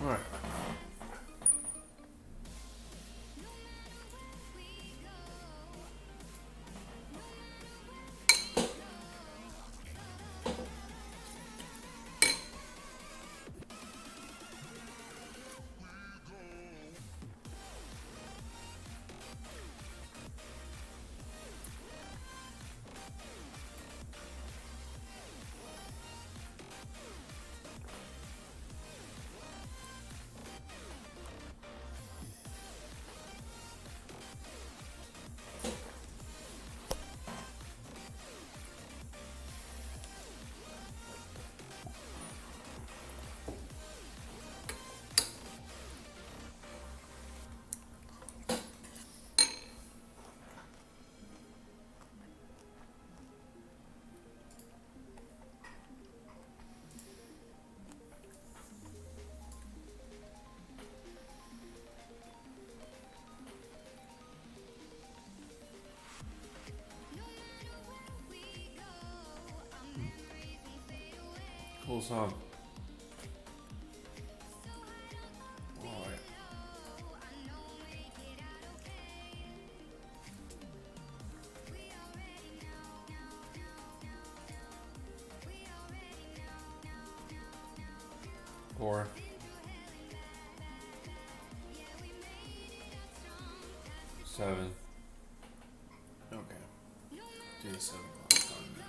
Alright. Cool song. Alright. Four. 7. Okay. Do the 7 o'clock time now.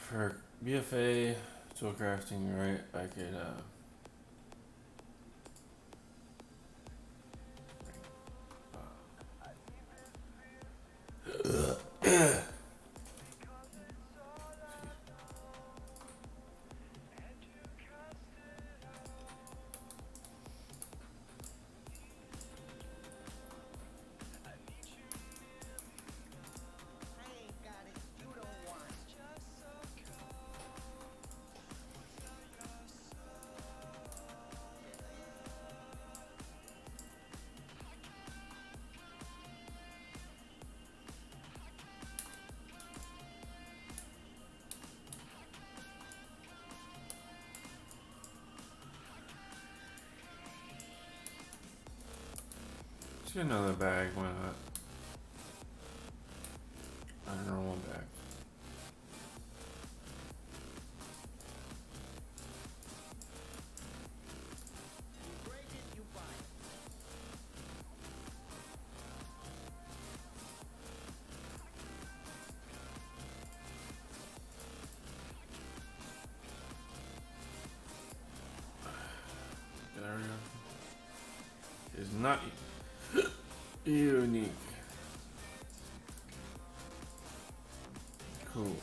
For BFA tool crafting, right? I could let's get another bag. Why not? I don't know, one bag. There we go. Is not unique. Cool. There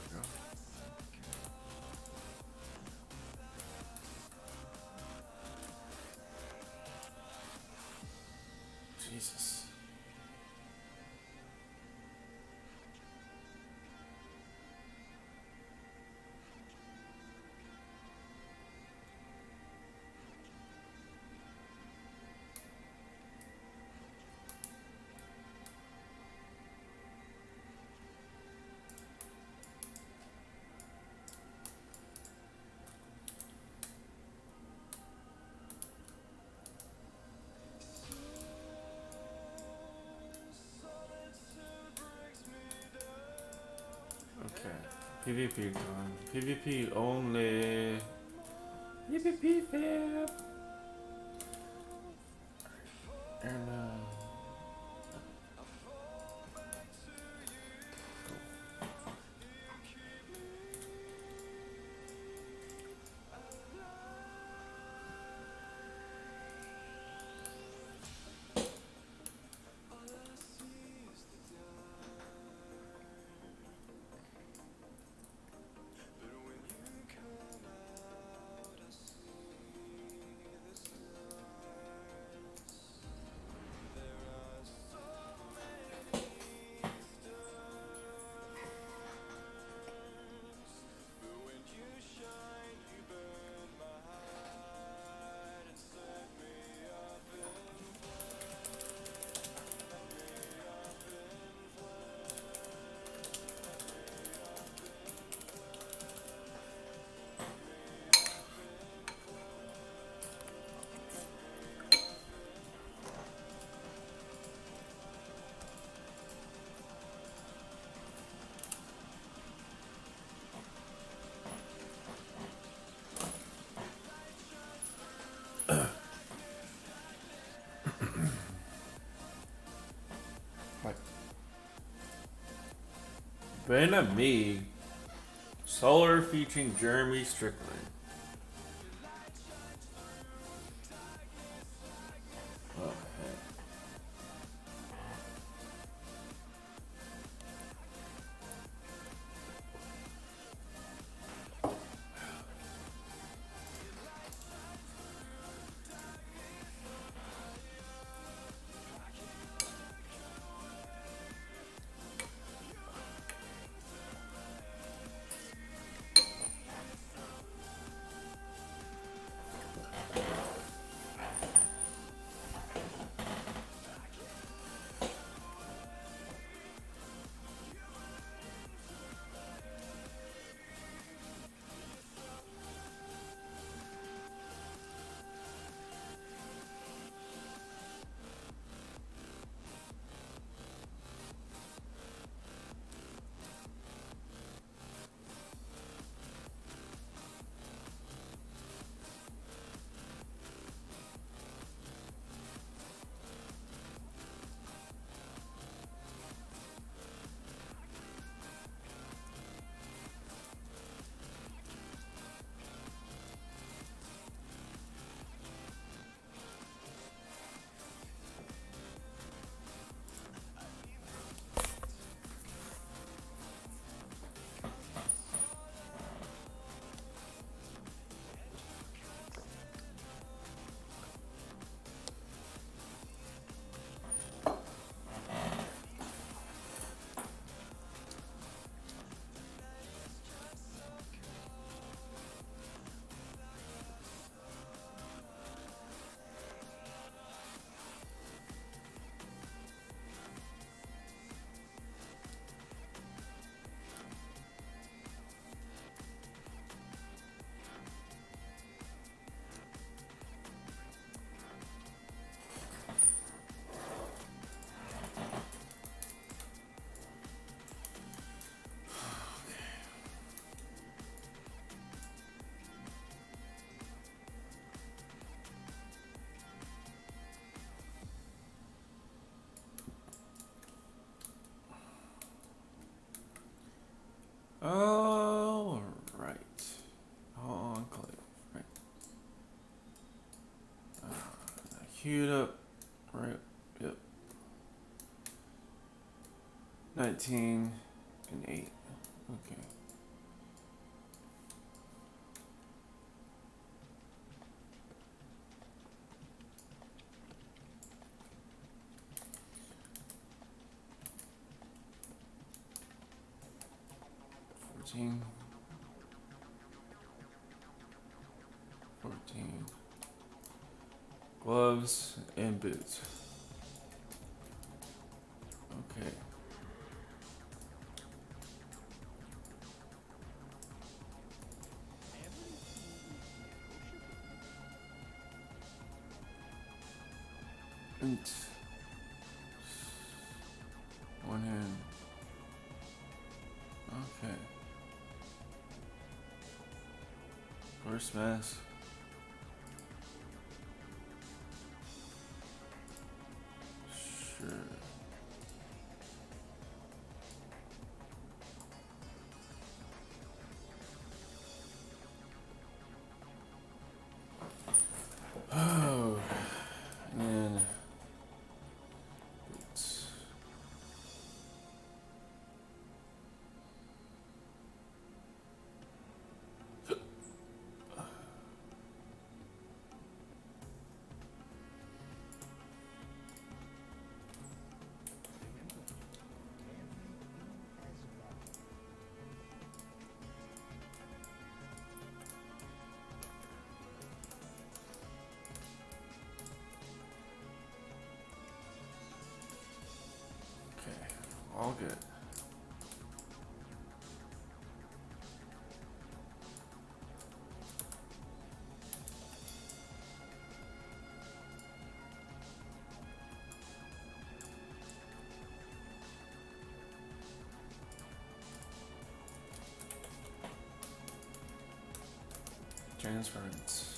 we go. Jesus. PvP time. PvP only. PvP fam. And like Timmmeee Solar featuring Jeremy Strickland. Okay. All right. Enclave. Right. Queued up. Right. Yep. 19 and 8. Okay. Fourteen. 14. Gloves and boots. Okay. And one hand. Okay. First mess. Sure. Oh, and it's okay. All good. Transference.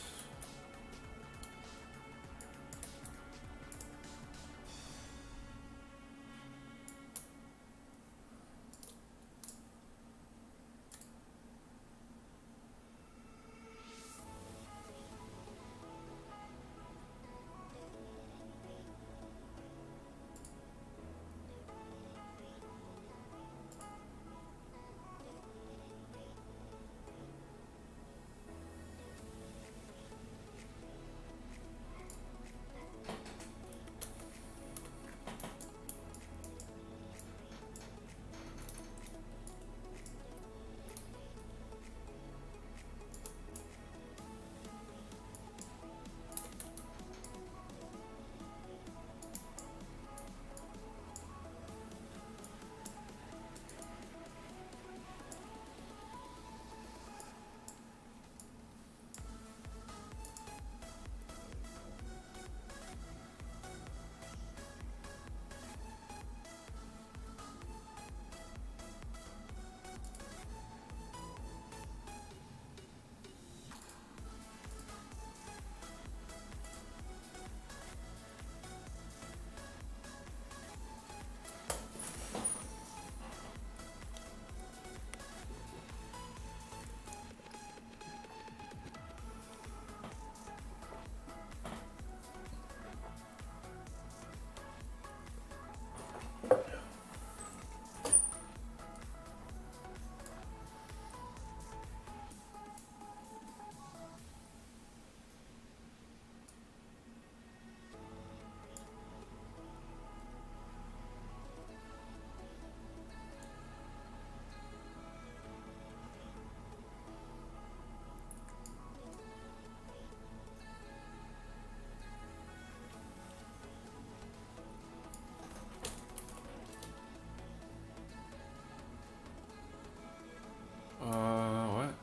What?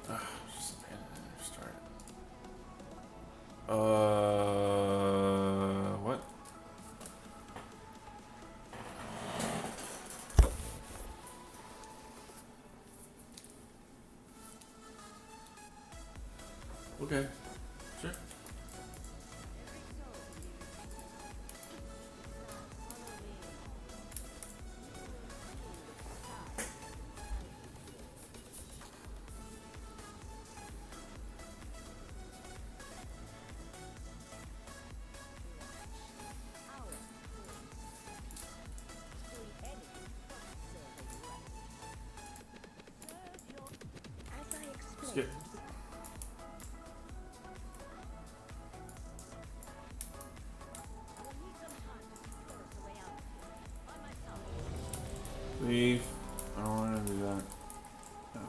Just start. What? Okay. Sure. Skip. Leave. I don't want to do that. No.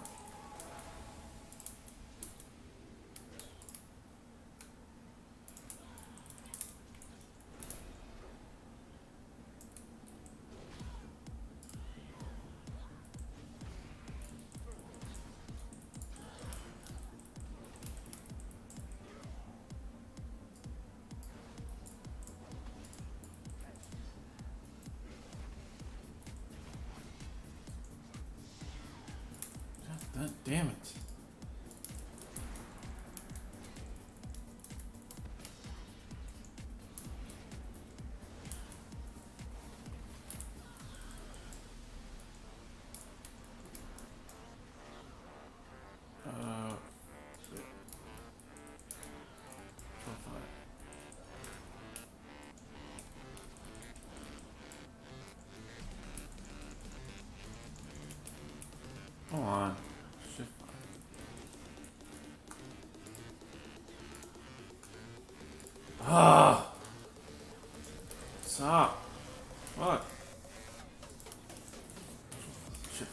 God damn it. Shit. So far. Come on. Shit. Ah! Stop. Fuck. Shit.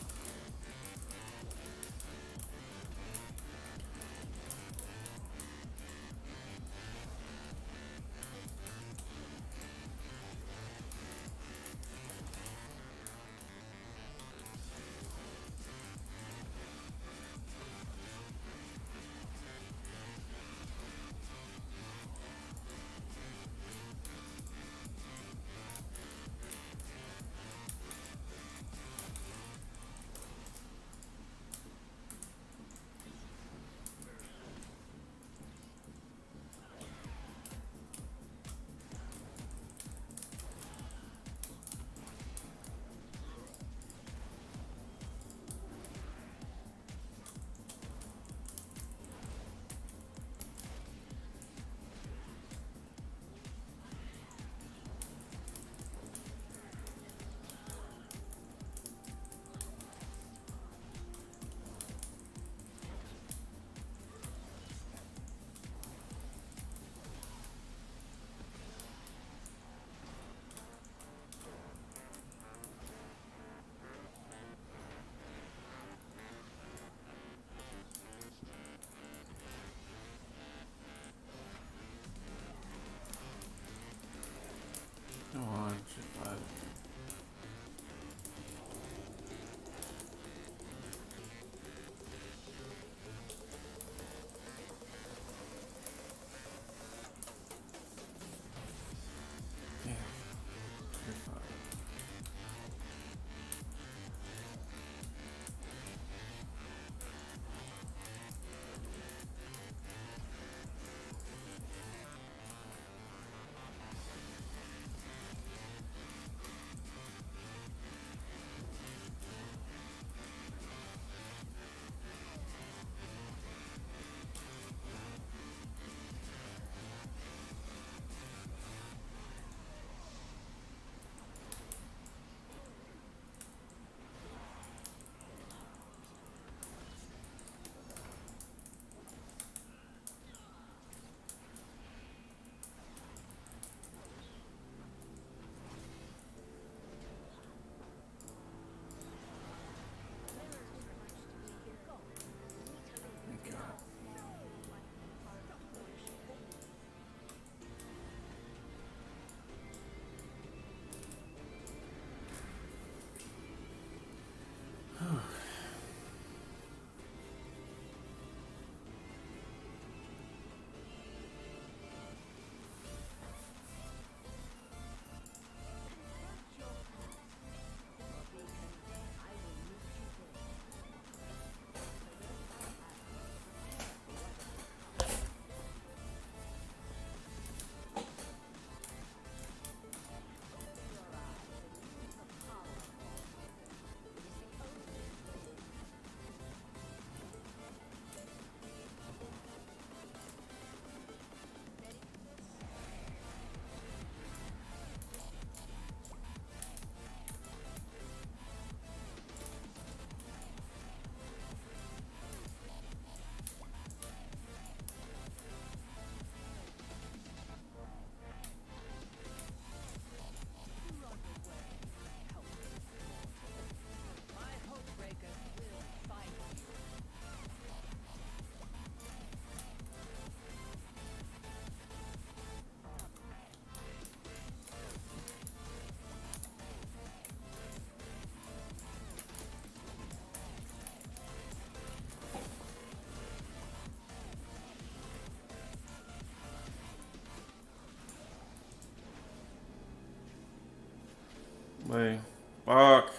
Come on. Shit. Five. Yeah. Shit. Five. Thank God. Wait. Fuck.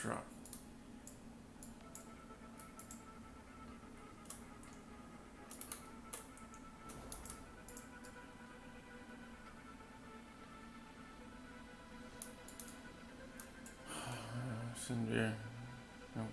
truck. Cinder. Nope.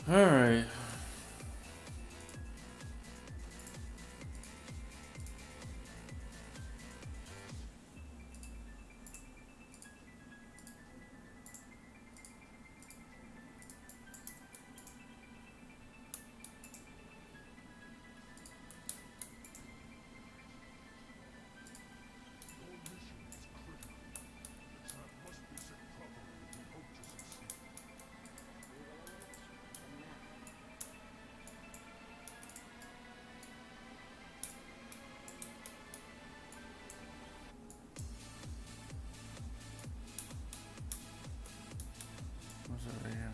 Alright. What's over here?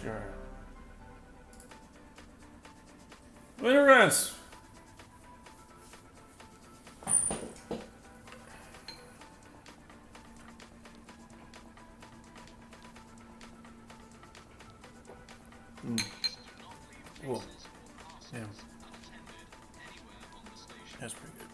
Sure. Wintergrants! Whoa. Damn. That's pretty good.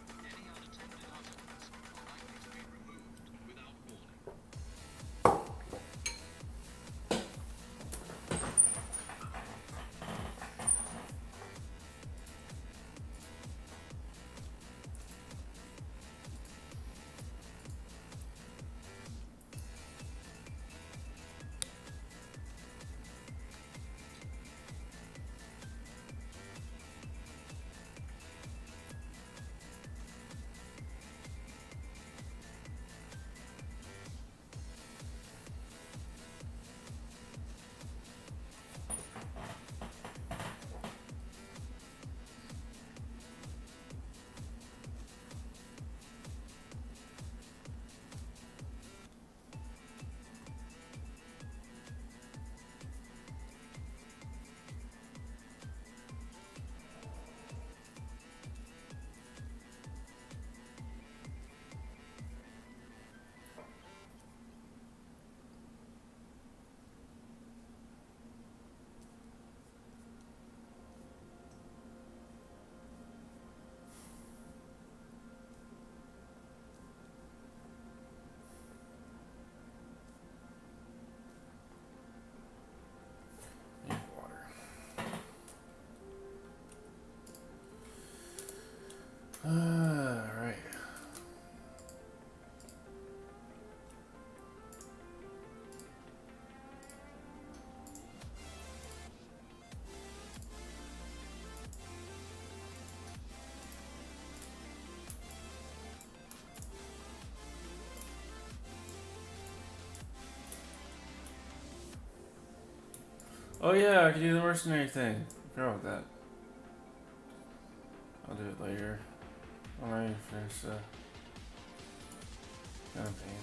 Need water. Alright. Oh yeah, I can do the mercenary thing. I forgot about that. I'll do it later. Alright, finish the campaign.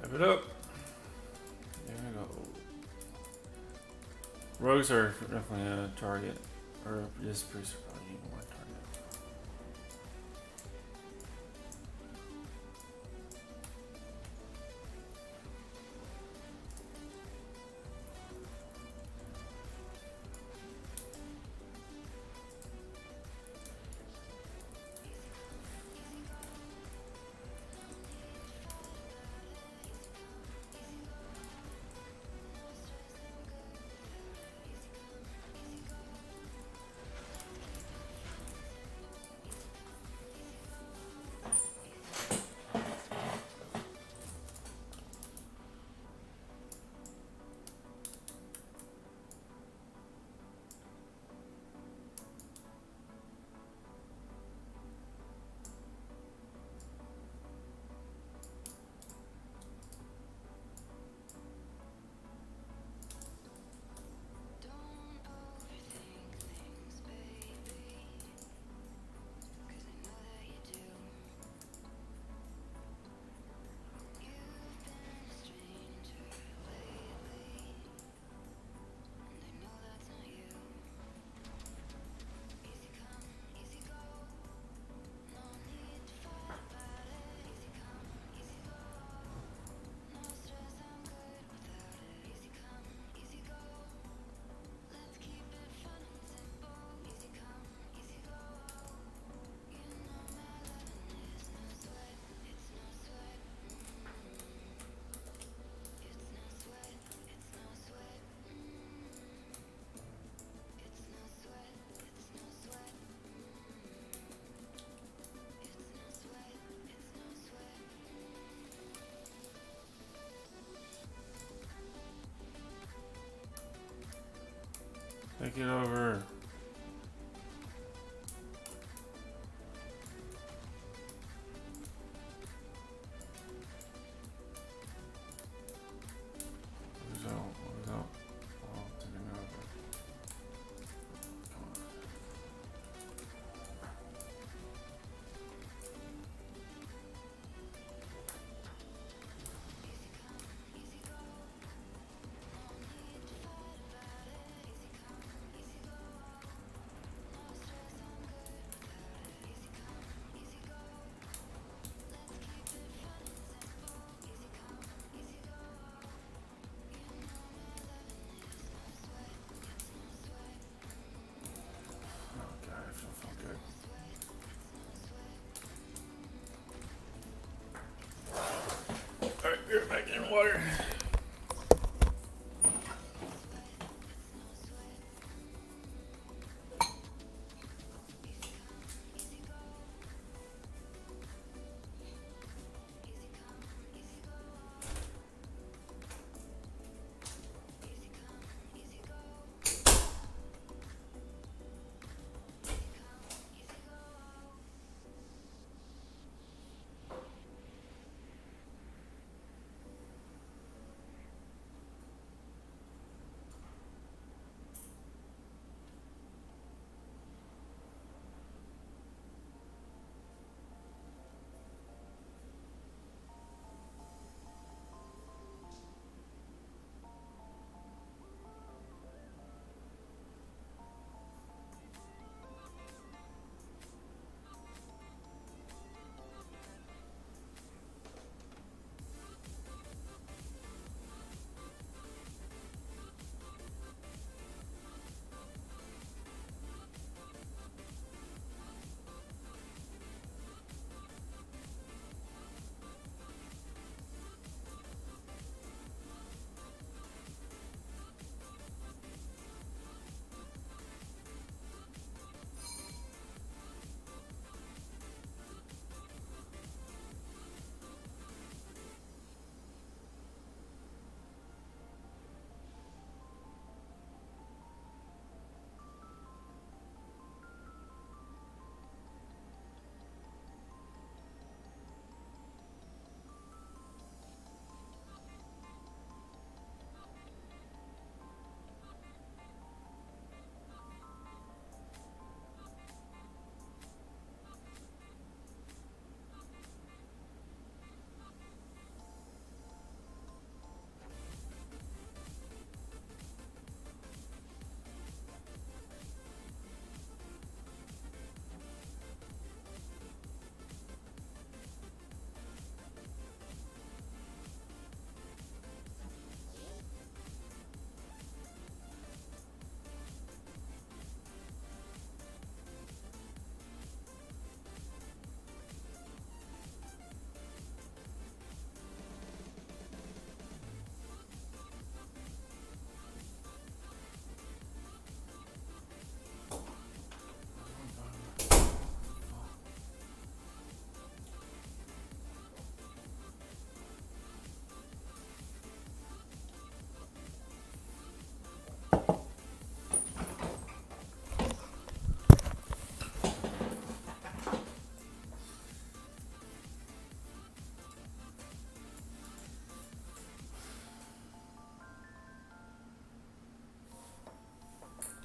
Hype it up. There we go. Rogues are definitely a target. Or just priests are probably even more target. Take it over. What is out? What is out? Oh, taking it over. Come on. Oh god, I feel so good. Alright, you're back in water.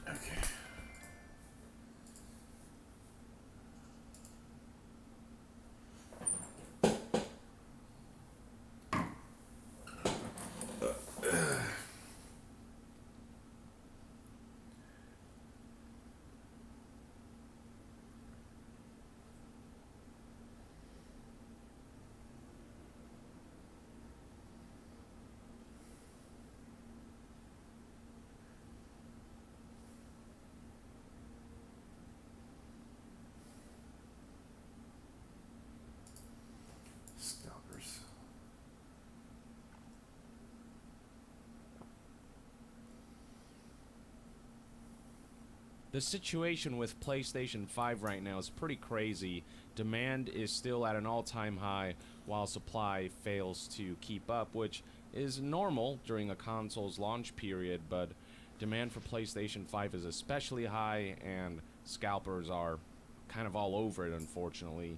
Okay. Scalpers. The situation with PlayStation 5 right now is pretty crazy. Demand is still at an all-time high, while supply fails to keep up, which is normal during a console's launch period, but Demand for PlayStation 5 is especially high, and scalpers are kind of all over it, unfortunately.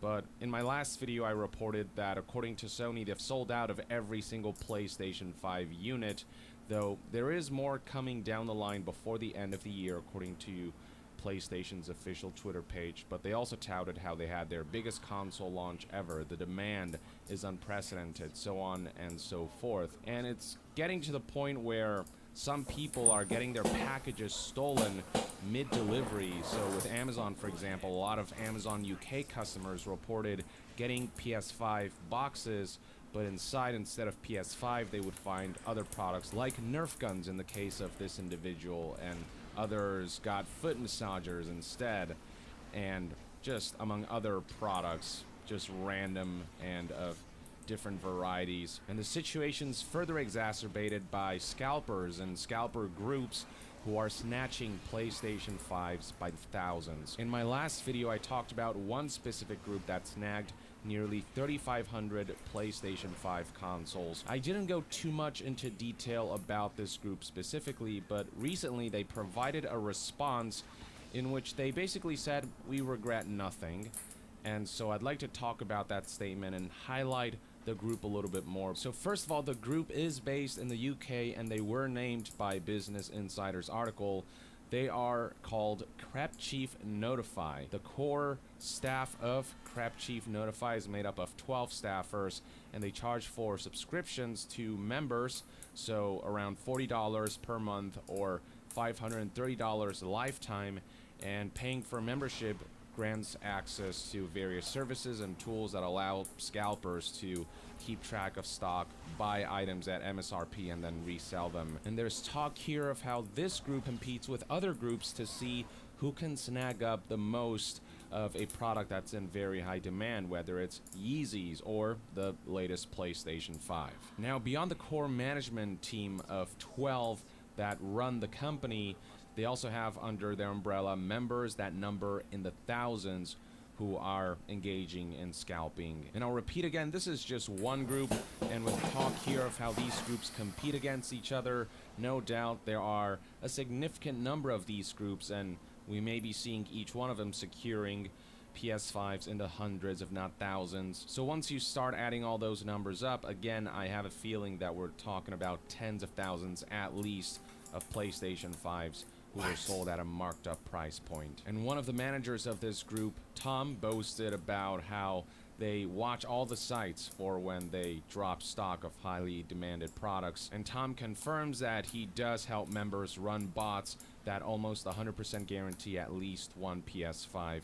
But in my last video, I reported that according to Sony, they've sold out of every single PlayStation 5 unit, though there is more coming down the line before the end of the year, according to PlayStation's official Twitter page. But they also touted how they had their biggest console launch ever. The demand is unprecedented, so on and so forth. And it's getting to the point where some people are getting their packages stolen mid-delivery. So with Amazon, for example, a lot of Amazon UK customers reported getting PS5 boxes, but inside, instead of PS5, they would find other products like Nerf guns in the case of this individual, and others got foot massagers instead, and just among other products, just random and of different varieties. And the situation's further exacerbated by scalpers and scalper groups who are snatching PlayStation 5s by the thousands. In my last video, I talked about one specific group that snagged nearly 3,500 PlayStation 5 consoles. I didn't go too much into detail about this group specifically, but recently they provided a response in which they basically said, "We regret nothing." And so I'd like to talk about that statement and highlight the group a little bit more. So first of all, the group is based in the UK, and they were named by Business Insider's article. They are called Crep Chief Notify. The core staff of Crep Chief Notify is made up of 12 staffers, and they charge for subscriptions to members, so around $40 per month or $530 a lifetime, and paying for membership grants access to various services and tools that allow scalpers to keep track of stock, buy items at MSRP, and then resell them. And there's talk here of how this group competes with other groups to see who can snag up the most of a product that's in very high demand, whether it's Yeezys or the latest PlayStation 5. Now, beyond the core management team of 12 that run the company, they also have under their umbrella members that number in the thousands who are engaging in scalping. And I'll repeat again, this is just one group, and with talk here of how these groups compete against each other, no doubt there are a significant number of these groups, and we may be seeing each one of them securing PS5s in the hundreds, if not thousands. So once you start adding all those numbers up, again, I have a feeling that we're talking about tens of thousands at least of PlayStation 5s who were sold at a marked up price point. And one of the managers of this group, Tom, boasted about how they watch all the sites for when they drop stock of highly demanded products. And Tom confirms that he does help members run bots that almost 100% guarantee at least one PS5.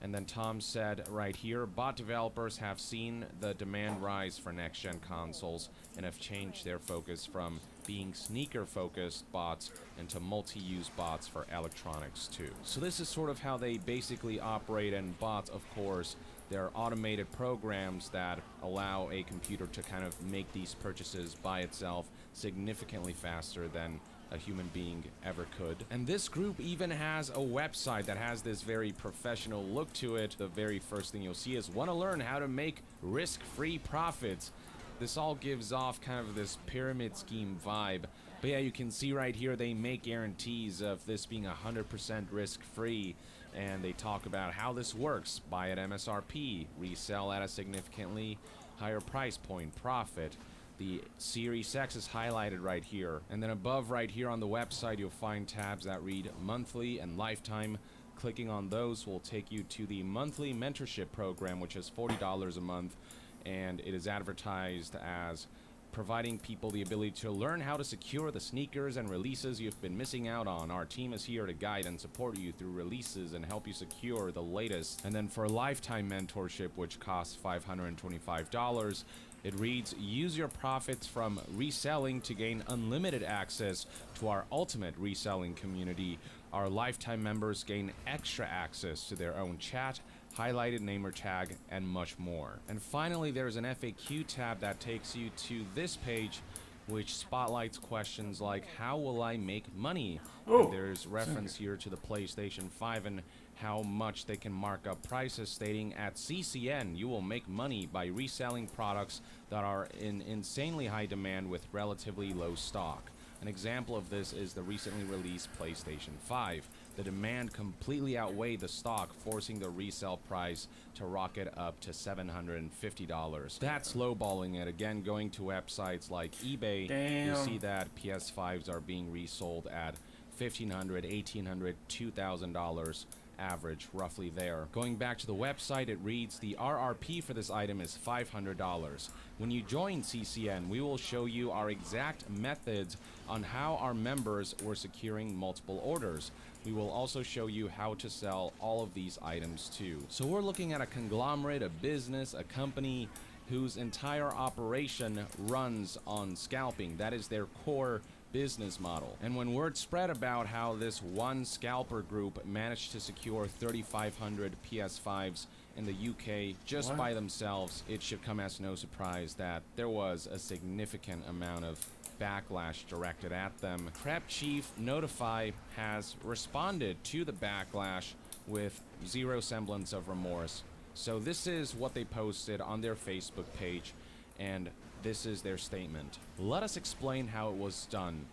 And then Tom said right here, bot developers have seen the demand rise for next-gen consoles and have changed their focus from being sneaker-focused bots into multi-use bots for electronics too. So this is sort of how they basically operate, and bots, of course, they're automated programs that allow a computer to kind of make these purchases by itself significantly faster than a human being ever could. And this group even has a website that has this very professional look to it. The very first thing you'll see is, want to learn how to make risk-free profits. This all gives off kind of this pyramid scheme vibe. But yeah, you can see right here they make guarantees of this being 100% risk-free, and they talk about how this works. Buy at MSRP, resell at a significantly higher price point, profit. The Series X is highlighted right here, and then above right here on the website you'll find tabs that read monthly and lifetime. Clicking on those will take you to the monthly mentorship program, which is $40 a month, and it is advertised as providing people the ability to learn how to secure the sneakers and releases you've been missing out on. Our team is here to guide and support you through releases and help you secure the latest. And then for lifetime mentorship, which costs $525, it reads, use your profits from reselling to gain unlimited access to our ultimate reselling community. Our lifetime members gain extra access to their own chat, highlighted namer tag, and much more. And finally, there's an FAQ tab that takes you to this page, which spotlights questions like, how will I make money? And there's reference here to the PlayStation 5 and how much they can mark up prices, stating at CCN you will make money by reselling products that are in insanely high demand with relatively low stock. An example of this is the recently released PlayStation 5. The demand completely outweighed the stock, forcing the resale price to rocket up to $750. That's lowballing it. Again, going to websites like eBay, you see that PS5s are being resold at $1,500, $1,800, $2,000 average, roughly there. Going back to the website, it reads the RRP for this item is $500. When you join CCN, we will show you our exact methods on how our members were securing multiple orders. We will also show you how to sell all of these items too. So we're looking at a conglomerate, a business, a company whose entire operation runs on scalping. That is their core business model. And when word spread about how this one scalper group managed to secure 3,500 PS5s in the UK just by themselves, it should come as no surprise that there was a significant amount of backlash directed at them. Crap Chief Notify has responded to the backlash with zero semblance of remorse. So this is what they posted on their Facebook page, and this is their statement. Let us explain how it was done.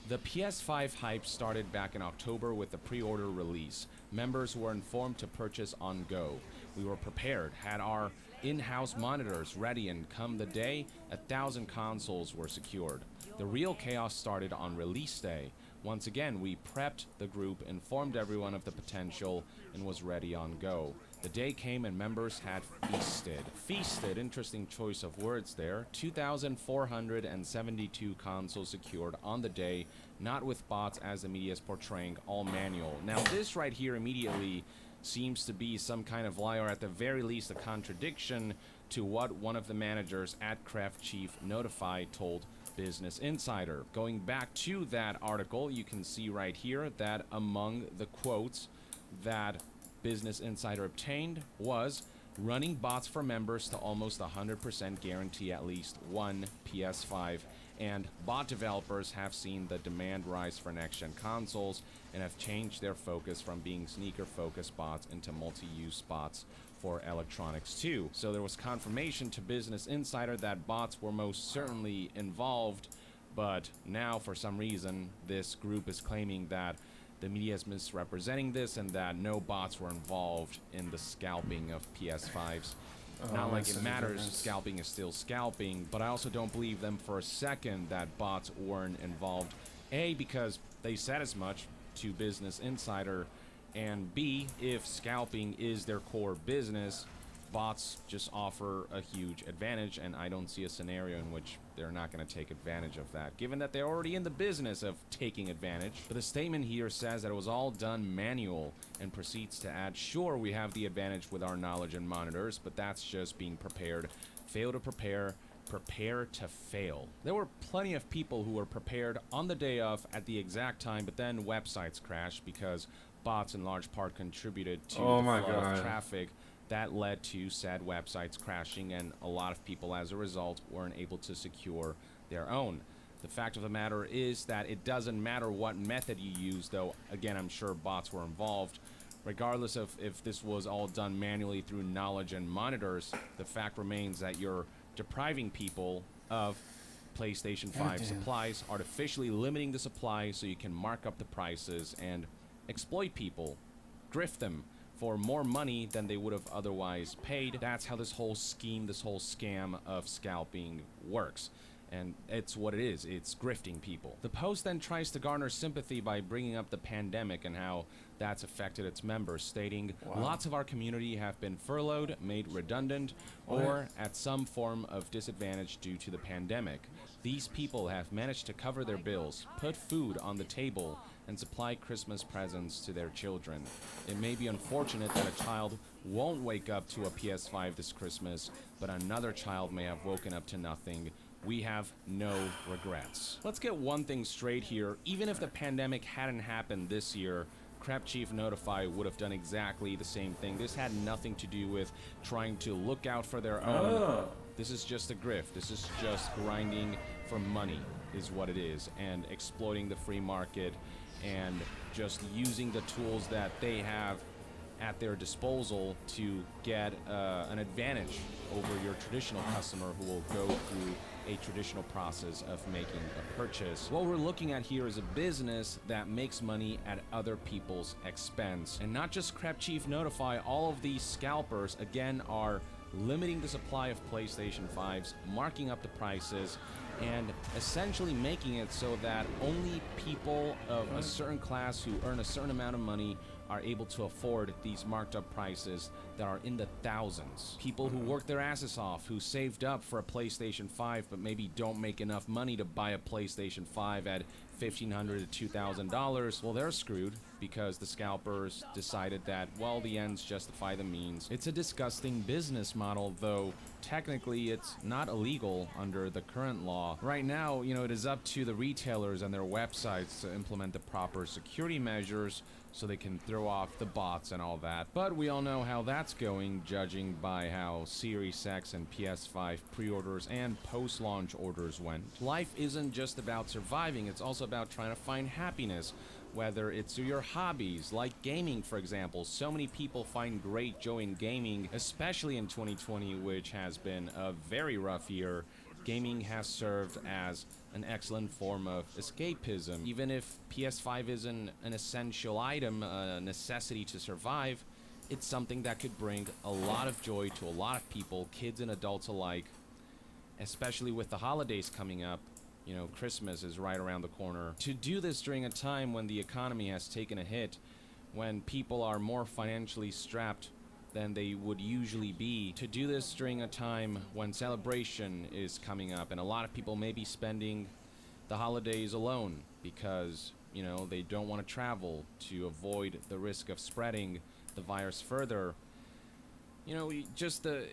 The PS5 hype started back in October with the pre-order release. Members were informed to purchase on go. We were prepared, had our in-house monitors ready, and come the day, 1,000 consoles were secured. The real chaos started on release day. Once again, we prepped the group, informed everyone of the potential, and was ready on go. The day came and members had feasted. Feasted, interesting choice of words there. 2,472 consoles secured on the day, not with bots as the media is portraying, all manual. Now this right here immediately seems to be some kind of lie, or at the very least a contradiction to what one of the managers at Craft Chief Notify told Business Insider. Going back to that article, you can see right here that among the quotes that Business Insider obtained was running bots for members to almost 100% guarantee at least one PS5, and bot developers have seen the demand rise for next-gen consoles and have changed their focus from being sneaker-focused bots into multi-use bots for electronics too. So there was confirmation to Business Insider that bots were most certainly involved, but now for some reason this group is claiming that the media is misrepresenting this and that no bots were involved in the scalping of PS5s. Not like it matters, scalping is still scalping, but I also don't believe them for a second that bots weren't involved. A, because they said as much to Business Insider, and B, if scalping is their core business, bots just offer a huge advantage, and I don't see a scenario in which they're not going to take advantage of that, given that they're already in the business of taking advantage. But the statement here says that it was all done manual, and proceeds to add, sure, we have the advantage with our knowledge and monitors, but that's just being prepared. Fail to prepare, prepare to fail. There were plenty of people who were prepared on the day of at the exact time, but then websites crashed because bots in large part contributed to the flow of traffic that led to said websites crashing, and a lot of people as a result weren't able to secure their own. The fact of the matter is that it doesn't matter what method you use, though again I'm sure bots were involved. Regardless of if this was all done manually through knowledge and monitors, the fact remains that you're depriving people of PlayStation 5 supplies, artificially limiting the supply so you can mark up the prices and exploit people, grift them for more money than they would have otherwise paid. That's how this whole scheme, this whole scam of scalping works. And it's what it is. It's grifting people. The post then tries to garner sympathy by bringing up the pandemic and how that's affected its members, stating, lots of our community have been furloughed, made redundant, or at some form of disadvantage due to the pandemic. These people have managed to cover their bills, put food on the table, and supply Christmas presents to their children. It may be unfortunate that a child won't wake up to a PS5 this Christmas, but another child may have woken up to nothing. We have no regrets. Let's get one thing straight here. Even if the pandemic hadn't happened this year, Crap Chief Notify would have done exactly the same thing. This had nothing to do with trying to look out for their own. This is just a grift. This is just grinding for money is what it is, and exploiting the free market and just using the tools that they have at their disposal to get an advantage over your traditional customer who will go through a traditional process of making a purchase. What we're looking at here is a business that makes money at other people's expense. And not just Crep Chief Notify, all of these scalpers, again, are limiting the supply of PlayStation 5s, marking up the prices, and essentially making it so that only people of a certain class who earn a certain amount of money are able to afford these marked up prices that are in the thousands. People who work their asses off, who saved up for a PlayStation 5 but maybe don't make enough money to buy a PlayStation 5 at $1,500 to $2,000, well, they're screwed because the scalpers decided that, well, the ends justify the means. It's a disgusting business model, though technically it's not illegal under the current law. Right now, it is up to the retailers and their websites to implement the proper security measures so they can throw off the bots and all that. But we all know how that's going, judging by how Series X and PS5 pre-orders and post-launch orders went. Life isn't just about surviving, it's also about trying to find happiness, whether it's through your hobbies, like gaming, for example. So many people find great joy in gaming, especially in 2020, which has been a very rough year. Gaming has served as an excellent form of escapism. Even if PS5 isn't an essential item, a necessity to survive, it's something that could bring a lot of joy to a lot of people, kids and adults alike, especially with the holidays coming up. Christmas is right around the corner. To do this during a time when the economy has taken a hit, when people are more financially strapped than they would usually be, to do this during a time when celebration is coming up and a lot of people may be spending the holidays alone because, they don't want to travel to avoid the risk of spreading the virus further. This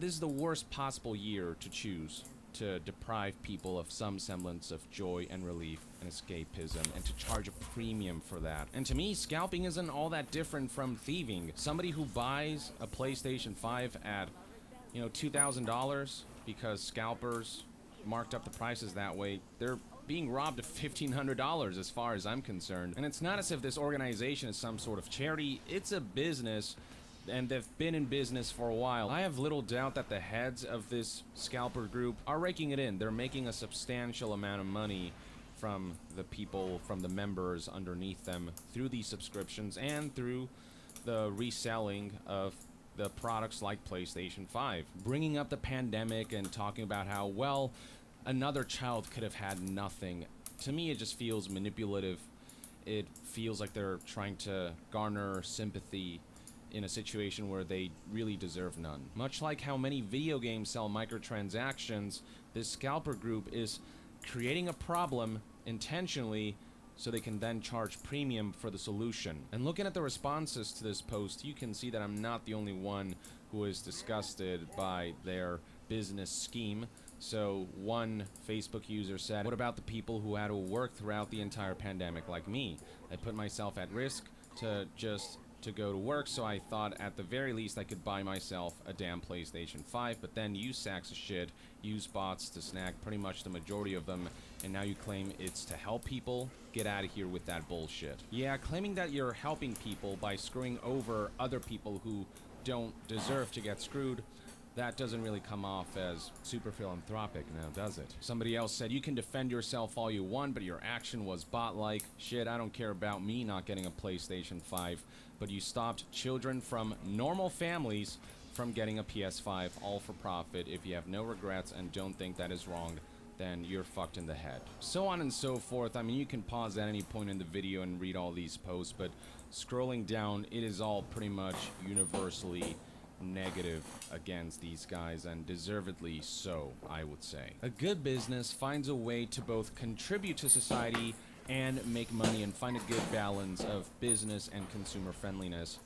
is the worst possible year to choose to deprive people of some semblance of joy and relief and escapism, and to charge a premium for that. And to me, scalping isn't all that different from thieving. Somebody who buys a PlayStation 5 at, $2,000 because scalpers marked up the prices that way, they're being robbed of $1,500 as far as I'm concerned. And it's not as if this organization is some sort of charity, it's a business, and they've been in business for a while. I have little doubt that the heads of this scalper group are raking it in. They're making a substantial amount of money from the people, from the members underneath them, through these subscriptions and through the reselling of the products like PlayStation 5. Bringing up the pandemic and talking about how, well, another child could have had nothing. To me, it just feels manipulative. It feels like they're trying to garner sympathy in a situation where they really deserve none. Much like how many video games sell microtransactions, this scalper group is creating a problem intentionally so they can then charge premium for the solution. And looking at the responses to this post, you can see that I'm not the only one who is disgusted by their business scheme. So one Facebook user said, what about the people who had to work throughout the entire pandemic like me? I put myself at risk to go to work, so I thought at the very least I could buy myself a damn PlayStation 5, but then you sacks of shit use bots to snag pretty much the majority of them, and now you claim it's to help people? Get out of here with that bullshit. Yeah, claiming that you're helping people by screwing over other people who don't deserve to get screwed, that doesn't really come off as super philanthropic now, does it? Somebody else said, you can defend yourself all you want, but your action was bot-like. Shit, I don't care about me not getting a PlayStation 5, but you stopped children from normal families from getting a PS5, all for profit. If you have no regrets and don't think that is wrong, then you're fucked in the head. So on and so forth. I mean, you can pause at any point in the video and read all these posts, but scrolling down, it is all pretty much universally negative against these guys, and deservedly so, I would say. A good business finds a way to both contribute to society and make money and find a good balance of business and consumer friendliness.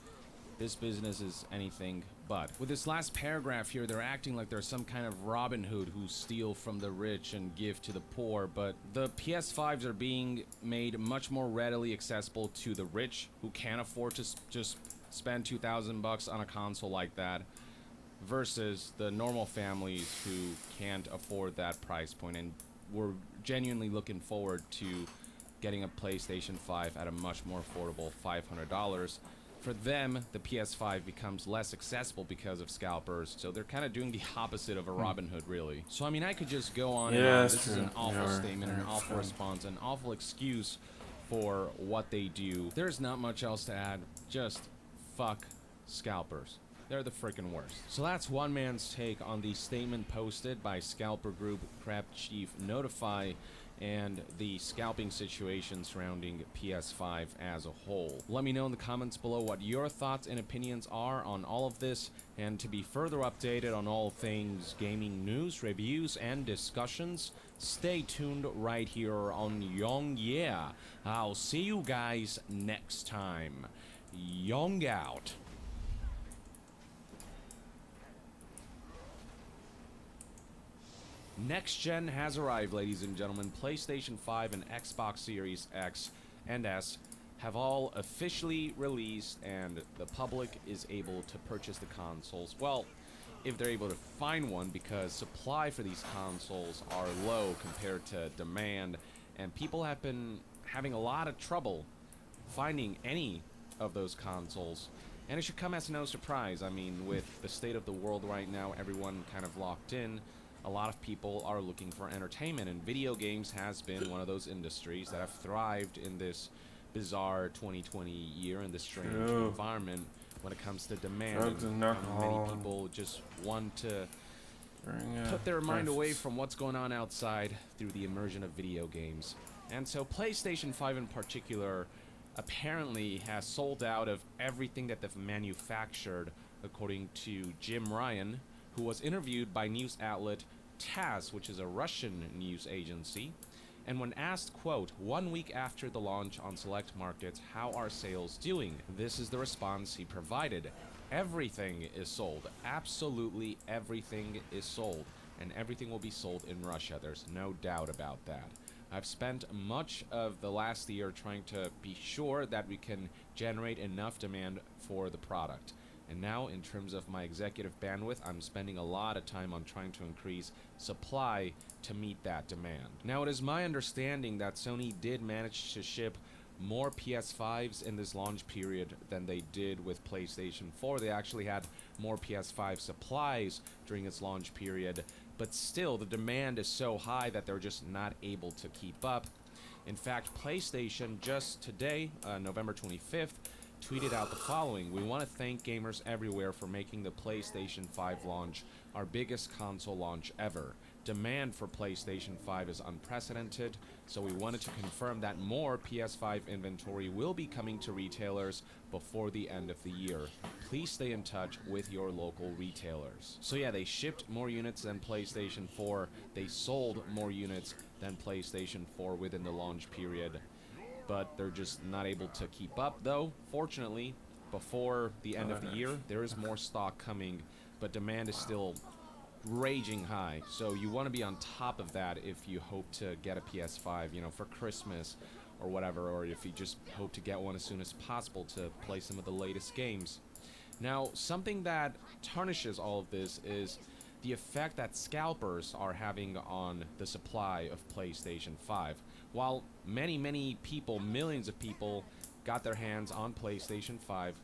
This business is anything but. With this last paragraph here, they're acting like they're some kind of Robin Hood who steal from the rich and give to the poor, but the PS5s are being made much more readily accessible to the rich who can't afford to just spend $2,000 on a console like that, versus the normal families who can't afford that price point, and we're genuinely looking forward to getting a PlayStation 5 at a much more affordable $500 For them, the PS5 becomes less accessible because of scalpers, so they're kind of doing the opposite of a Robin Hood, really. So I mean, I could just go on and Yeah, on. that's This is true. an awful Yeah, statement, an awful response, an awful excuse for what they do. There's not much else to add. Just fuck scalpers. They're the freaking worst. So that's one man's take on the statement posted by scalper group Crab Chief Notify and the scalping situation surrounding PS5 as a whole. Let me know in the comments below what your thoughts and opinions are on all of this, and to be further updated on all things gaming news, reviews, and discussions, stay tuned right here on Young Yeah. I'll see you guys next time. Young out. Next gen has arrived, ladies and gentlemen. PlayStation 5 and Xbox Series X and S have all officially released, and the public is able to purchase the consoles. Well, if they're able to find one, because supply for these consoles are low compared to demand, and people have been having a lot of trouble finding any of those consoles. And it should come as no surprise. I mean, with the state of the world right now, everyone kind of locked in. A lot of people are looking for entertainment, and video games has been one of those industries that have thrived in this bizarre 2020 year, in this strange environment when it comes to demand. Drugs and alcohol. Many people just want to put their mind away from what's going on outside through the immersion of video games. And so PlayStation 5 in particular apparently has sold out of everything that they've manufactured, according to Jim Ryan, who was interviewed by news outlet TASS, which is a Russian news agency. And when asked, quote, 1 week after the launch on select markets, how are sales doing? This is the response he provided. Everything is sold. Absolutely everything is sold. And everything will be sold in Russia. There's no doubt about that. I've spent much of the last year trying to be sure that we can generate enough demand for the product. And now, in terms of my executive bandwidth, I'm spending a lot of time on trying to increase supply to meet that demand. Now, it is my understanding that Sony did manage to ship more PS5s in this launch period than they did with PlayStation 4. They actually had more PS5 supplies during its launch period, but still, the demand is so high that they're just not able to keep up. In fact, PlayStation just today, November 25th, tweeted out the following: "We want to thank gamers everywhere for making the PlayStation 5 launch our biggest console launch ever. Demand for PlayStation 5 is unprecedented, so we wanted to confirm that more PS5 inventory will be coming to retailers before the end of the year. Please stay in touch with your local retailers." So yeah, they shipped more units than PlayStation 4. They sold more units than PlayStation 4 within the launch period. But they're just not able to keep up, though. Fortunately, before the end of the year, there is more stock coming, but demand is still raging high. So you want to be on top of that if you hope to get a PS5, you know, for Christmas or whatever, or if you just hope to get one as soon as possible to play some of the latest games. Now, something that tarnishes all of this is the effect that scalpers are having on the supply of PlayStation 5. While many people, millions of people, got their hands on PlayStation 5,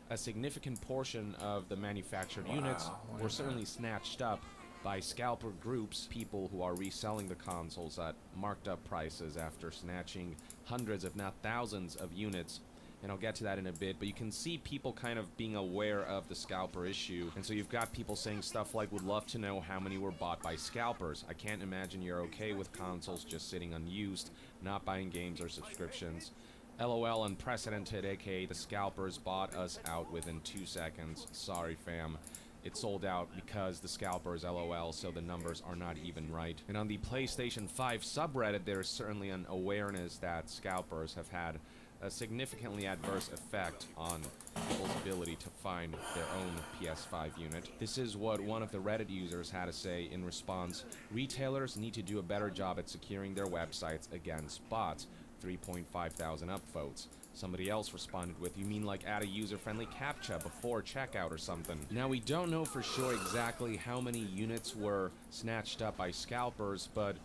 a significant portion of the manufactured units were certainly snatched up by scalper groups, people who are reselling the consoles at marked up prices after snatching hundreds, if not thousands, of units. And I'll get to that in a bit, but you can see people kind of being aware of the scalper issue. And so you've got people saying stuff like, "Would love to know how many were bought by scalpers. I can't imagine you're okay with consoles just sitting unused, not buying games or subscriptions. LOL, unprecedented, aka the scalpers bought us out within 2 seconds. Sorry fam. It sold out because the scalpers, LOL, so the numbers are not even right." And on the PlayStation 5 subreddit, there is certainly an awareness that scalpers have had a significantly adverse effect on people's ability to find their own PS5 unit. This is what one of the Reddit users had to say in response: "Retailers need to do a better job at securing their websites against bots. 3.5 thousand upvotes." Somebody else responded with, "You mean like add a user-friendly CAPTCHA before checkout or something?" Now, we don't know for sure exactly how many units were snatched up by scalpers, but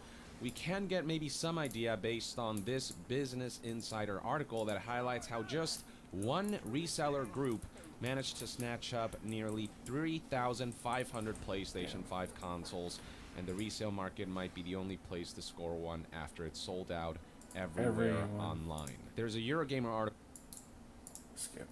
we can get maybe some idea based on this Business Insider article that highlights how just one reseller group managed to snatch up nearly 3,500 PlayStation 5 consoles, and the resale market might be the only place to score one after it's sold out everywhere online. There's a Eurogamer article. Skip.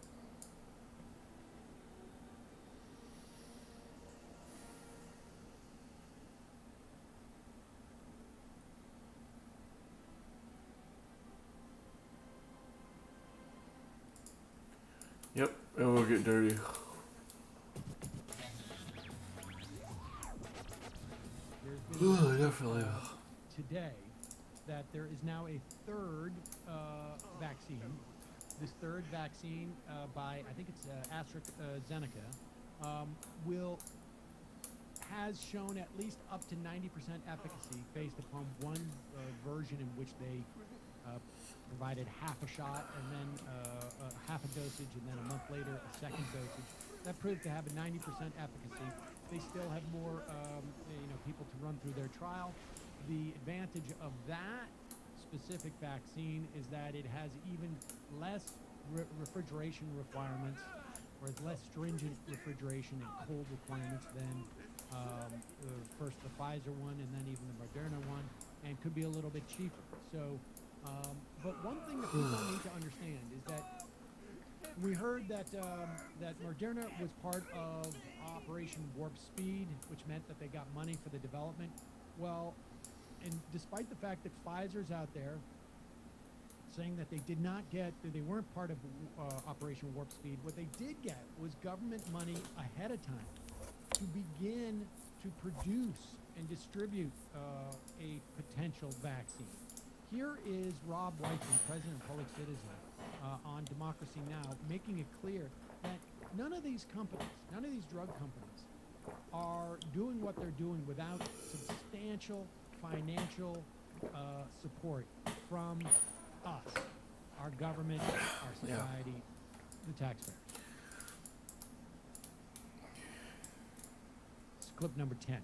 Yep, it will get dirty. Definitely. Today that there is now a third vaccine. This third vaccine by, I think it's AstraZeneca, has shown at least up to 90% efficacy based upon one version in which they provided half a shot and then half a dosage, and then a month later a second dosage. That proved to have a 90% efficacy. They still have more people to run through their trial. The advantage of that specific vaccine is that it has even less refrigeration requirements, or it's less stringent refrigeration and cold requirements than first the Pfizer one and then even the Moderna one, and could be a little bit cheaper. So, but one thing that people need to understand is that we heard that that Moderna was part of Operation Warp Speed, which meant that they got money for the development. Well, and despite the fact that Pfizer's out there saying that they did not get, that they weren't part of Operation Warp Speed, what they did get was government money ahead of time to begin to produce and distribute a potential vaccine. Here is Rob Weitzman, President of Public Citizen, on Democracy Now!, making it clear that none of these companies, none of these drug companies, are doing what they're doing without substantial financial support from us, our government, our society, the taxpayers. It's clip number 10.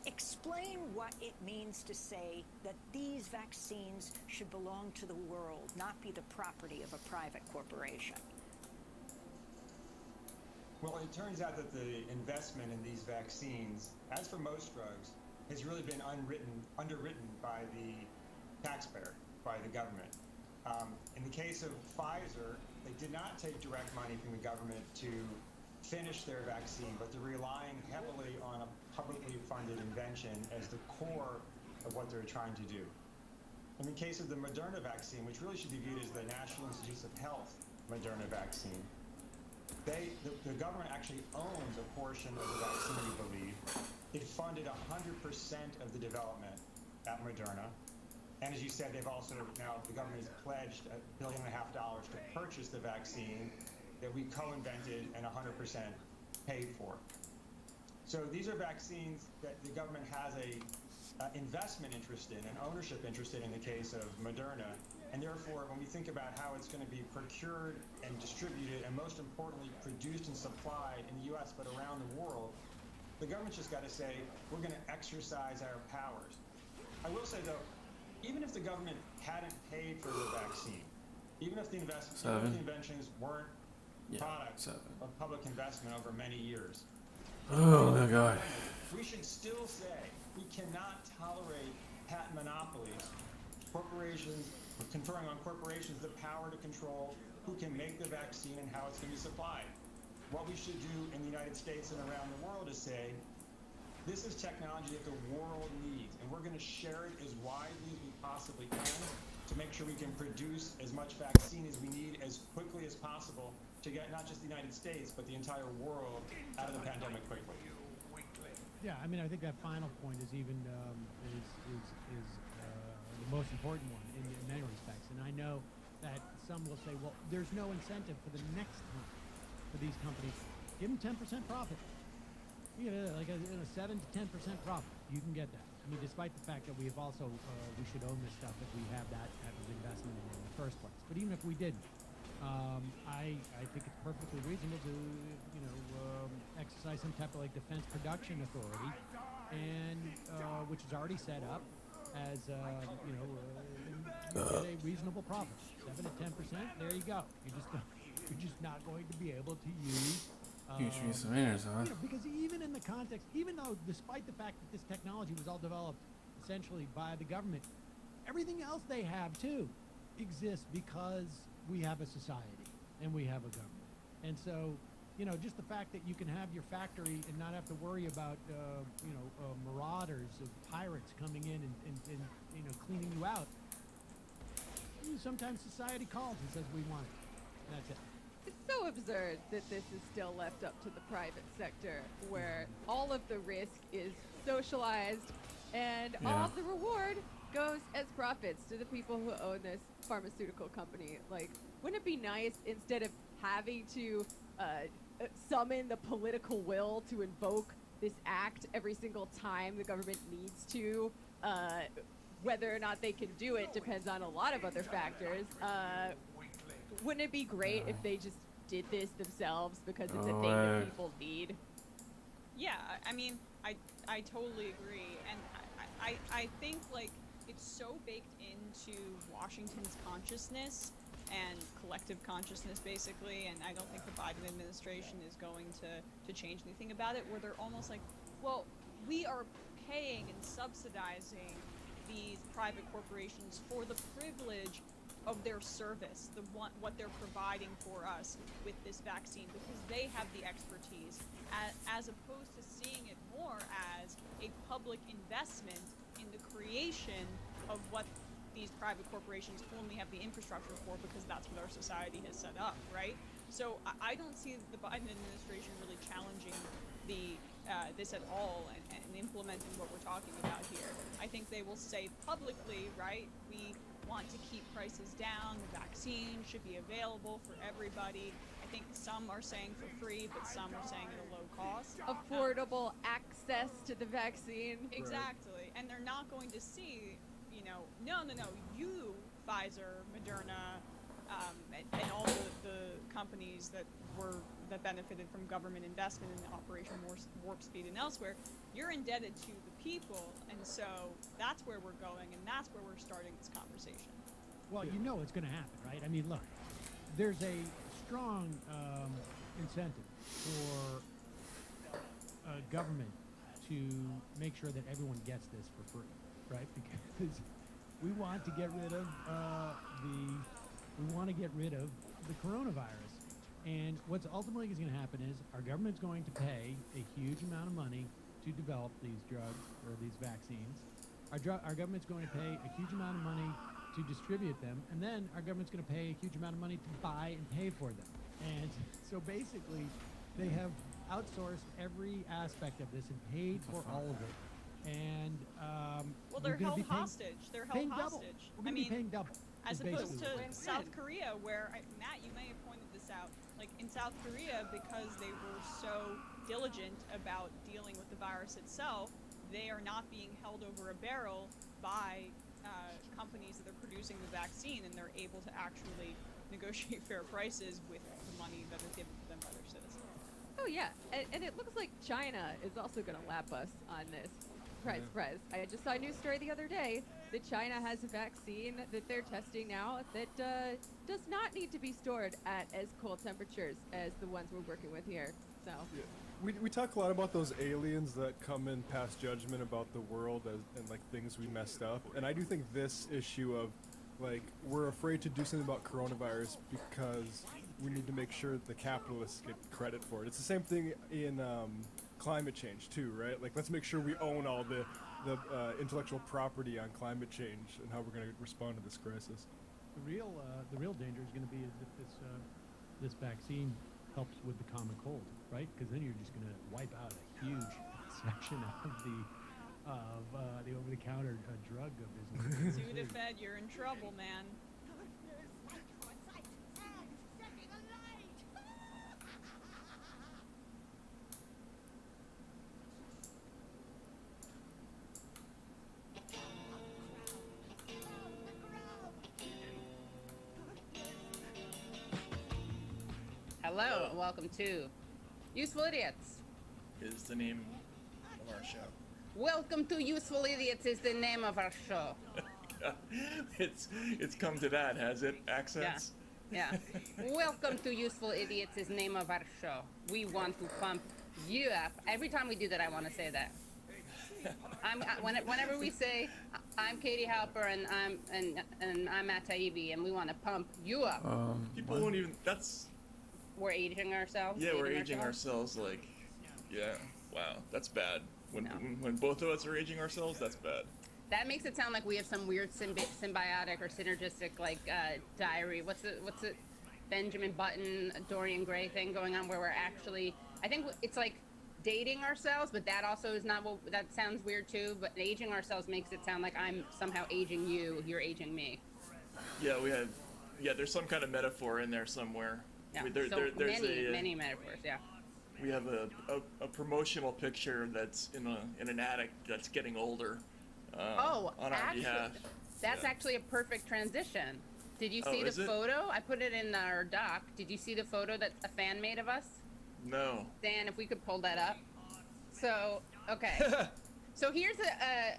Explain what it means to say that these vaccines should belong to the world, not be the property of a private corporation. Well, it turns out that the investment in these vaccines, as for most drugs, has really been underwritten by the taxpayer, by the government. In the case of Pfizer, they did not take direct money from the government to finish their vaccine, but they're relying heavily on a publicly funded invention as the core of what they're trying to do. In the case of the Moderna vaccine, which really should be viewed as the National Institutes of Health Moderna vaccine, the government actually owns a portion of the vaccine, we believe. It funded 100% of the development at Moderna. And as you said, they've also now, the government has pledged $1.5 billion to purchase the vaccine that we co-invented and 100% paid for. So these are vaccines that the government has a investment interest in, an ownership interest in the case of Moderna. And therefore, when we think about how it's going to be procured and distributed, and most importantly, produced and supplied in the US, but around the world, the government's just got to say, we're going to exercise our powers. I will say, though, even if the government hadn't paid for the vaccine, even if the inventions weren't products of public investment over many years, oh my God, we should still say we cannot tolerate patent monopolies, corporations, conferring on corporations the power to control who can make the vaccine and how it's going to be supplied. What we should do in the United States and around the world is say, this is technology that the world needs, and we're going to share it as widely as we possibly can to make sure we can produce as much vaccine as we need as quickly as possible to get not just the United States, but the entire world out of the pandemic quickly. Yeah, I mean, I think that final point is even the most important one in many respects. And I know that some will say, well, there's no incentive for the next time for these companies. Give them 10% profit. You know, like a 7 to 10% profit. You can get that. I mean, despite the fact that we have also, we should own this stuff if we have that type of investment in the first place. But even if we didn't, I think it's perfectly reasonable to, exercise some type of like defense production authority, and which is already set up, as get a reasonable profit, 7 to 10%. There you go. You're just not going to be able to use. Huge misdemeanors, huh? Because even in the context, even though despite the fact that this technology was all developed essentially by the government, everything else they have too exists because we have a society and we have a government. And so, just the fact that you can have your factory and not have to worry about, marauders of pirates coming in and cleaning you out. Sometimes society calls and says we want it. That's it. It's so absurd that this is still left up to the private sector, where all of the risk is socialized and all of the reward goes as profits to the people who own this pharmaceutical company. Like, wouldn't it be nice, instead of having to summon the political will to invoke this act every single time the government needs to, whether or not they can do it depends on a lot of other factors. Wouldn't it be great if they just did this themselves because it's a thing that people need? Yeah, I mean, I totally agree, and I think like it's so baked into Washington's consciousness and collective consciousness, basically, and I don't think the Biden administration is going to change anything about it, where they're almost like, well, we are paying and subsidizing these private corporations for the privilege of their service, what they're providing for us with this vaccine, because they have the expertise, as opposed to seeing it more as a public investment in the creation of what these private corporations only have the infrastructure for, because that's what our society has set up, right? So I don't see the Biden administration really challenging this at all and implementing what we're talking about here. I think they will say publicly, right, we want to keep prices down, the vaccine should be available for everybody. I think some are saying for free, but some are saying at a low cost. Affordable access to the vaccine. Exactly. And they're not going to see, no, you, Pfizer, Moderna, and all the companies that benefited from government investment in Operation Warp Speed and elsewhere, you're indebted to the people, and so that's where we're going, and that's where we're starting this conversation. Well, it's going to happen, right? I mean, look, there's a strong incentive for government to make sure that everyone gets this for free, right? Because we want to get rid of the coronavirus. And what's ultimately going to happen is our government's going to pay a huge amount of money to develop these drugs or these vaccines. Our government's going to pay a huge amount of money to distribute them, and then our government's going to pay a huge amount of money to buy and pay for them. And so basically, they have outsourced every aspect of this and paid for all of it. And well, they're held hostage. They're held hostage. We're going to be paying double. As opposed to South Korea, where, Matt, you may have pointed this out, like in South Korea, because they were so diligent about dealing with the virus itself, they are not being held over a barrel by companies that are producing the vaccine, and they're able to actually negotiate fair prices with the money that is given to them by their citizens. Oh yeah, and it looks like China is also going to lap us on this. Surprise. I just saw a news story the other day that China has a vaccine that they're testing now that does not need to be stored at as cold temperatures as the ones we're working with here. So we talk a lot about those aliens that come and pass judgment about the world and like things we messed up. And I do think this issue of like we're afraid to do something about coronavirus because we need to make sure that the capitalists get credit for it. It's the same thing in climate change too, right? Like let's make sure we own all the intellectual property on climate change and how we're going to respond to this crisis. The real danger is going to be is if this vaccine helps with the common cold, right? Because then you're just going to wipe out a huge section of the over-the-counter drug business. Sudafed, you're in trouble, man. Hello, and welcome to Useful Idiots. Is the name of our show. Welcome to Useful Idiots is the name of our show. It's come to that, has it? Accents? Yeah. Welcome to Useful Idiots is the name of our show. We want to pump you up. Every time we do that, I want to say that. Whenever we say, I'm Katie Halper and I'm Matt Taibbi and we want to pump you up. People won't even. That's. We're aging ourselves. Yeah, we're aging ourselves. Like, yeah. Wow, that's bad. When both of us are aging ourselves, that's bad. That makes it sound like we have some weird symbiotic or synergistic like diary. What's it? Benjamin Button, Dorian Gray thing going on where we're actually. I think it's like dating ourselves, but that also is not what. That sounds weird too. But aging ourselves makes it sound like I'm somehow aging you. You're aging me. Yeah, we have. Yeah, there's some kind of metaphor in there somewhere. Yeah. There's many metaphors. Yeah. We have a promotional picture that's in an attic that's getting older. On our behalf. That's actually a perfect transition. Did you see the photo? I put it in our doc. Did you see the photo that a fan made of us? No. Dan, if we could pull that up. So, okay. So here's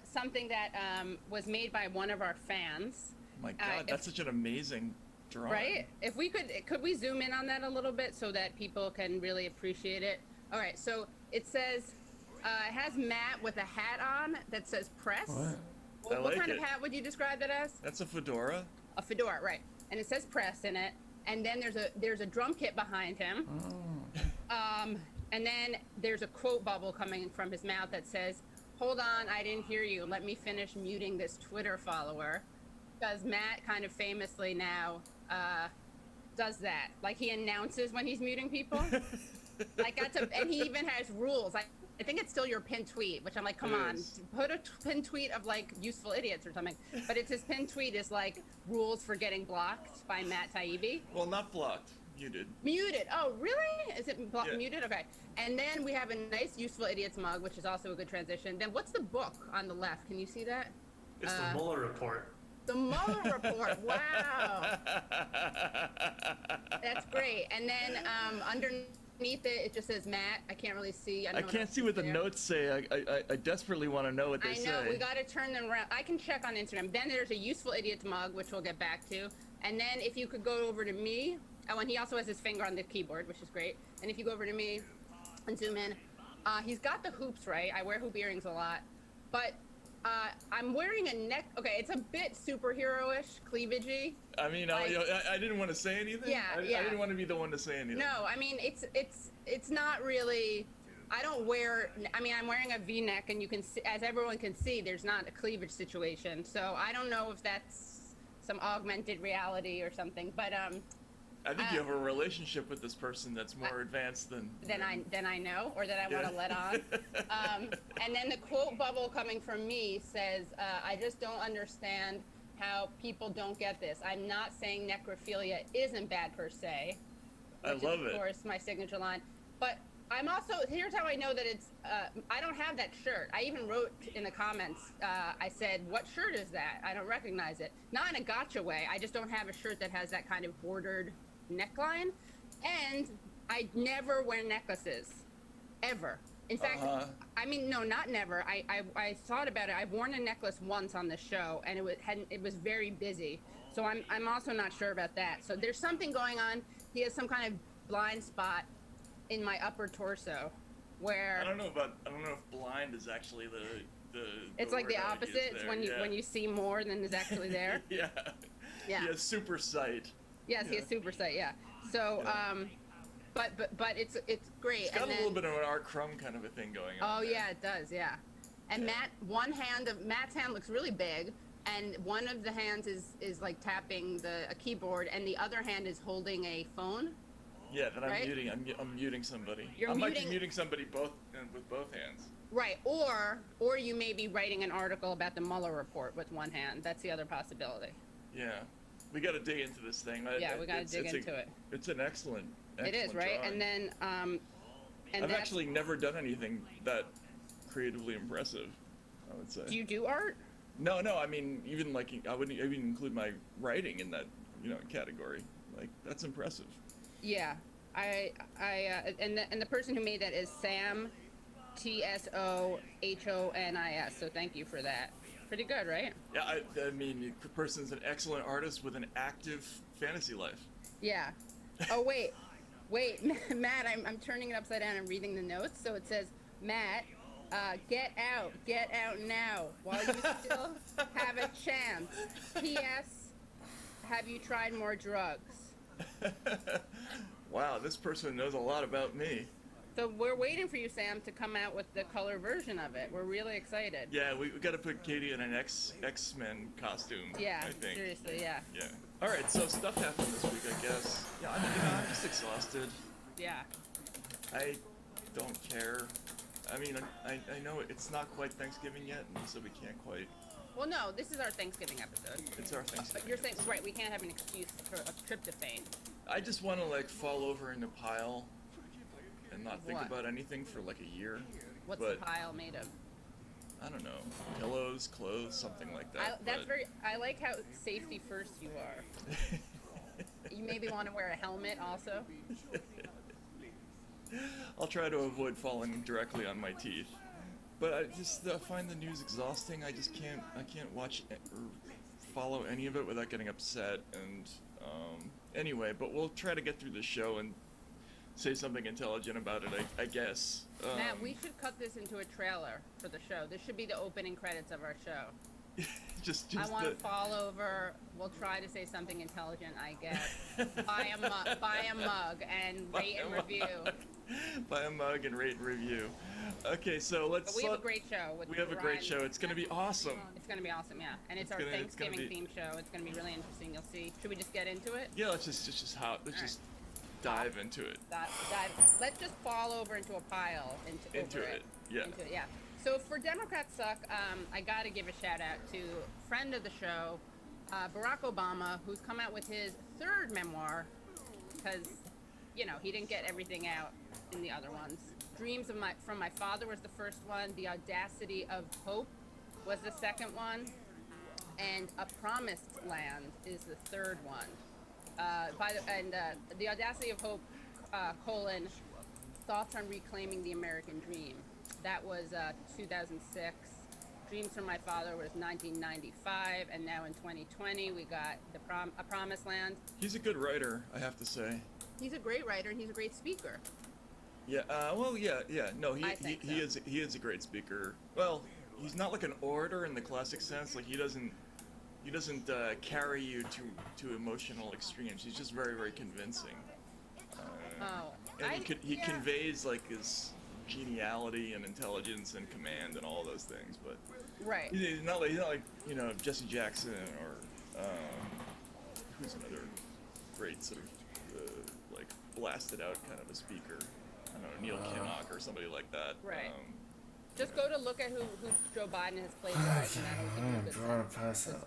something that was made by one of our fans. My God, that's such an amazing drawing. Right? If we could we zoom in on that a little bit so that people can really appreciate it? All right, so it says, it has Matt with a hat on that says press. What kind of hat would you describe that as? That's a fedora. A fedora, right. And it says press in it. And then there's a drum kit behind him. And then there's a quote bubble coming from his mouth that says, hold on, I didn't hear you. Let me finish muting this Twitter follower. Because Matt kind of famously now does that. Like he announces when he's muting people. And he even has rules. I think it's still your pinned tweet, which I'm like, come on, put a pinned tweet of like useful idiots or something. But it's his pinned tweet is like rules for getting blocked by Matt Taibbi. Well, not blocked, muted. Muted. Oh, really? Is it muted? Okay. And then we have a nice useful idiots mug, which is also a good transition. Then what's the book on the left? Can you see that? It's the Mueller report. The Mueller report. Wow. That's great. And then underneath it just says Matt. I can't really see. I can't see what the notes say. I desperately want to know what they say. I know. We got to turn them around. I can check on Instagram. Then there's a useful idiots mug, which we'll get back to. And then if you could go over to me. Oh, and he also has his finger on the keyboard, which is great. And if you go over to me and zoom in, he's got the hoops, right? I wear hoop earrings a lot. But I'm wearing a neck. Okay, it's a bit superhero-ish, cleavagey. I mean, like, I didn't want to say anything. Yeah, I didn't want to be the one to say anything. No, I mean it's not really. I don't wear. I mean, I'm wearing a V-neck, and you can see, as everyone can see, there's not a cleavage situation. So I don't know if that's some augmented reality or something. But I think you have a relationship with this person that's more advanced than I know, or that I want to let on. And then the quote bubble coming from me says, I just don't understand how people don't get this. I'm not saying necrophilia isn't bad per se. I love it. Of course, my signature line. But I'm also, here's how I know that it's, I don't have that shirt. I even wrote in the comments, I said, what shirt is that? I don't recognize it. Not in a gotcha way. I just don't have a shirt that has that kind of bordered neckline, and I never wear necklaces, ever. In fact, I mean, no, not never. I thought about it. I've worn a necklace once on the show, and it was very busy. So I'm also not sure about that. So there's something going on. He has some kind of blind spot in my upper torso, where I don't know if blind is actually the it's like the opposite. It's when you see more than is actually there. Yeah. Yeah. He has super sight. Yes, he has super sight. Yeah. So, but it's great. It's got a little bit of an Art Crumb kind of a thing going on. Oh yeah, it does. Yeah. And Matt's hand looks really big, and one of the hands is like tapping a keyboard, and the other hand is holding a phone. Yeah, that I'm muting. I'm muting somebody. I might be muting somebody with both hands. Right, or you may be writing an article about the Mueller report with one hand. That's the other possibility. Yeah. We got to dig into this thing. Yeah, we got to dig into it. It's an excellent it is, right? Drawing. And then, I've actually never done anything that creatively impressive, I would say. Do you do art? No. I mean, even like I wouldn't even include my writing in that, category. Like that's impressive. Yeah, and the person who made that is Sam TSOHONIS. So thank you for that. Pretty good, right? Yeah, I mean, the person's an excellent artist with an active fantasy life. Yeah. Oh, wait. Matt, I'm turning it upside down and reading the notes. So it says, Matt, get out now while you still have a chance. P.S. Have you tried more drugs? Wow, this person knows a lot about me. So we're waiting for you, Sam, to come out with the color version of it. We're really excited. Yeah, we got to put Katie in an X-Men costume. Yeah, I think. seriously, yeah. Yeah. All right, so stuff happened this week, I guess. Yeah, I'm just exhausted. Yeah. I don't care. I mean, I know it's not quite Thanksgiving yet, and so we can't quite. Well, no, this is our Thanksgiving episode. It's our Thanksgiving. But you're saying, right, we can't have an excuse for a tryptophan. I just want to, like, fall over in a pile and not think about anything for, like, a year. What's the pile made of? I don't know. Pillows, clothes, something like that. I like how safety first you are. You maybe want to wear a helmet also. I'll try to avoid falling directly on my teeth. But I just find the news exhausting. I can't watch or follow any of it without getting upset. And anyway, but we'll try to get through the show and say something intelligent about it, I guess. Matt, we should cut this into a trailer for the show. This should be the opening credits of our show. I want to fall over. We'll try to say something intelligent, I guess. Buy a mug and rate and review. Buy a mug and rate and review. Okay, so let's. But we have a great show. We have a great show. It's going to be awesome. It's going to be awesome, yeah. And it's our Thanksgiving themed show. It's going to be really interesting. You'll see. Should we just get into it? Yeah, let's just dive into it. Let's just fall over into a pile. Into it. Yeah. Into it, yeah. So for Democrats Suck, I got to give a shout out to friend of the show, Barack Obama, who's come out with his third memoir, because, you know, he didn't get everything out in the other ones. Dreams from My Father was the first one. The Audacity of Hope was the second one. And A Promised Land is the third one. The Audacity of Hope, Thoughts on Reclaiming the American Dream. That was 2006. Dreams from My Father was 1995, and now in 2020 we got A Promised Land. He's a good writer, I have to say. He's a great writer, and he's a great speaker. Yeah. Yeah. No, he is a great speaker. Well, he's not like an orator in the classic sense. Like he doesn't carry you to emotional extremes. He's just very, very convincing. And he conveys like his geniality and intelligence and command and all those things, but he's not like you know, Jesse Jackson or who's another great sort of like blasted out kind of a speaker. I don't know, Neil Kinnock or somebody like that. Right. Just go to look at who Joe Biden has played. I'm trying to pass out.